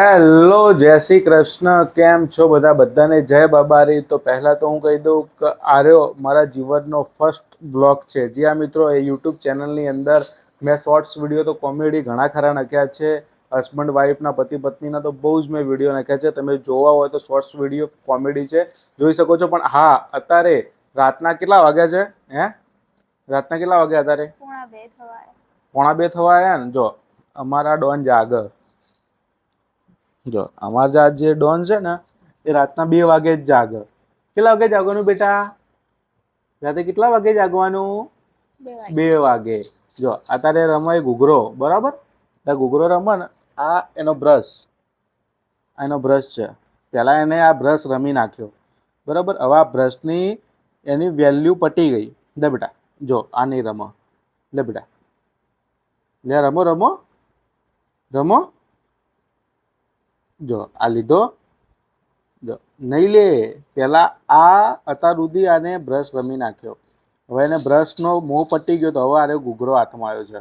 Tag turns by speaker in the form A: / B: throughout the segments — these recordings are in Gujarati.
A: હેલો, જય શ્રી કૃષ્ણ. કેમ છો બધા? બધાને જય બાબારી. તો પહેલા તો હું કહી દઉં કે આર્યો મારા જીવનનો ફર્સ્ટ બ્લોગ છે. જ્યાં મિત્રો એ યુટ્યુબ ચેનલની અંદર મેં શોર્ટ્સ વિડીયો તો કોમેડી ઘણા ખરા નાખ્યા છે. હસબન્ડ વાઈફના, પતિ પત્નીના તો બહુ જ મેં વિડીયો નાખ્યા છે. તમે જોવા હોય તો શોર્ટ્સ વિડીયો કોમેડી છે, જોઈ શકો છો. પણ હા, અત્યારે રાતના કેટલા વાગ્યા છે? રાતના કેટલા વાગ્યા અત્યારે? પોણા બે થવા આવ્યા ને. જો અમારા ડોન જાગ. જો અમારા જે ડોન છે ને એ રાતના 2 વાગે જ જાગ. કેટલા વાગે જાગવાનું બેટા? રાતે કેટલા વાગે જાગવાનું? 2 વાગે. જો અત્યારે રમે ઘૂઘરો, બરાબર? ઘૂઘરો રમે ને, આ એનો બ્રશ છે. પેલા એને આ બ્રશ રમી નાખ્યો, બરાબર? હવે આ બ્રશની એની વેલ્યુ પટી ગઈ. લે બેટા, જો આ નહીં રમો. લે બેટા, લે રમો રમો રમો. જો આ લીધો. જો નહીં લે. પેલા આ અત્યાર સુધી આને બ્રશ રમી નાખ્યો. હવે એને બ્રશનો મોહ પટી ગયો તો હવે આને ઘૂઘરો હાથમાં આવ્યો છે.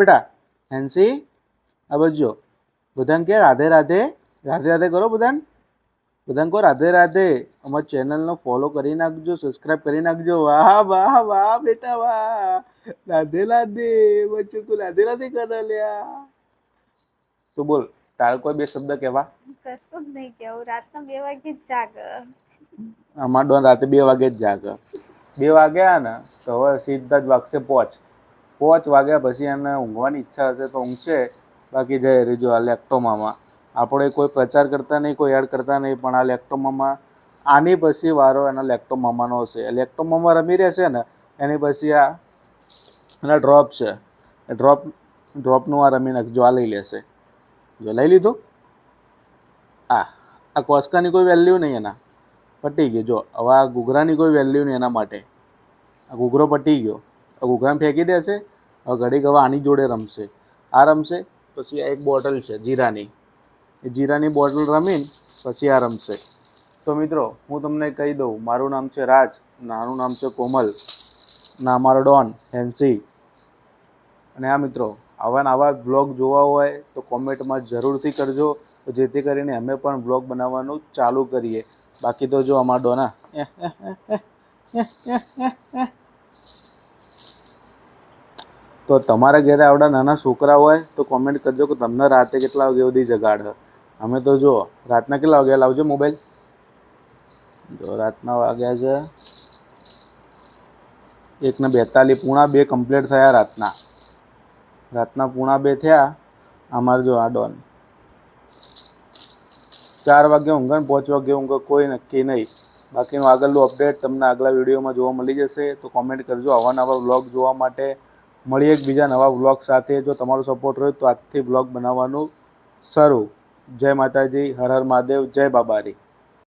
A: બેટા હેન્સી, આ બાજુ બધાને કે રાધે રાધે. રાધે રાધે કરો બધાને. બધાને કહો રાધે રાધે. અમારી ચેનલનો ફોલો કરી નાખજો, સબસ્ક્રાઈબ કરી નાખજો. વાહ વાહ વાહ બેટા વાહ. રાધે રાધે બચ્ચું, તું રાધે રાધે કર લ્યા. તો બોલ, તારે કોઈ 2 શબ્દ કહેવા?
B: કશું જ નહીં કેવું. રાતના 2 વાગે જ જાગ.
A: અમાર ડોન રાતે 2 વાગે જ જાગ. 2 વાગ્યા ને તો હવે સીધા જ વાગશે 5. 5 વાગ્યા પછી એને ઊંઘવાની ઈચ્છા હશે તો ઊંઘશે. બાકી જય રીજો આ લેક્ટોમામાં. આપણે કોઈ પ્રચાર કરતા નહીં, કોઈ એડ કરતા નહીં, પણ આ લેક્ટોમામાં આની પછી વારો એનો લેક્ટોમામાનો હશે. લેક્ટોમામાં રમી રહેશે ને એની પછી આ એના ડ્રોપ છે. એ ડ્રોપનું આ રમી નાખજો. આ લઈ લેશે. જો લઈ લીધું. આ કોસ્કાની કોઈ વેલ્યુ નહીં એના. પટી ગયો. જો હવે આ ઘૂઘરાની કોઈ વેલ્યુ નહીં એના માટે. આ ઘૂઘરો પટી ગયો. આ ઘૂઘરાને ફેંકી દેશે. હવે ઘડીક હવે આની જોડે રમશે. આ રમશે. પછી આ એક બોટલ છે જીરાની, એ જીરાની બોટલ રમીને પછી આ રમશે. તો મિત્રો હું તમને કહી દઉં, મારું નામ છે રાજ, નાનું નામ છે કોમલ, ના મારો ડોન હેન્સી. અને આ મિત્રો આવા ને આવા બ્લોગ જોવા હોય તો કોમેન્ટમાં જરૂરથી કરજો, જેથી કરીને અમે પણ બ્લોગ બનાવવાનું ચાલુ કરીએ. બાકી તો જો અમારા ડોના તો તમારા ઘરે આવડા નાના છોકરા હોય તો કોમેન્ટ કરજો કે તમને રાતે કેટલા વાગે સુધી જગાડે. અમે તો જો રાતના કેટલા વાગ્યા લાવજો મોબાઈલ. જો રાતના વાગ્યા છે 1:42, પોણા 2 કમ્પ્લીટ થયા રાતના. રાતના પોણા 2 થયા. અમારે જો આ ડોન 4 વાગે ઊંઘે ને 5 વાગે ઊંઘે કોઈ નક્કી નહીં. બાકીનું આગળનું અપડેટ તમને આગલા વિડીયોમાં જોવા મળી જશે. તો કોમેન્ટ કરજો આવા નવા વ્લોગ જોવા માટે. મળીએ એક બીજા નવા વ્લોગ સાથે. જો તમારો સપોર્ટ રહ્યો તો આજથી વ્લોગ બનાવવાનું શરૂ. જય માતાજી, હર હર મહાદેવ, જય બાબારી.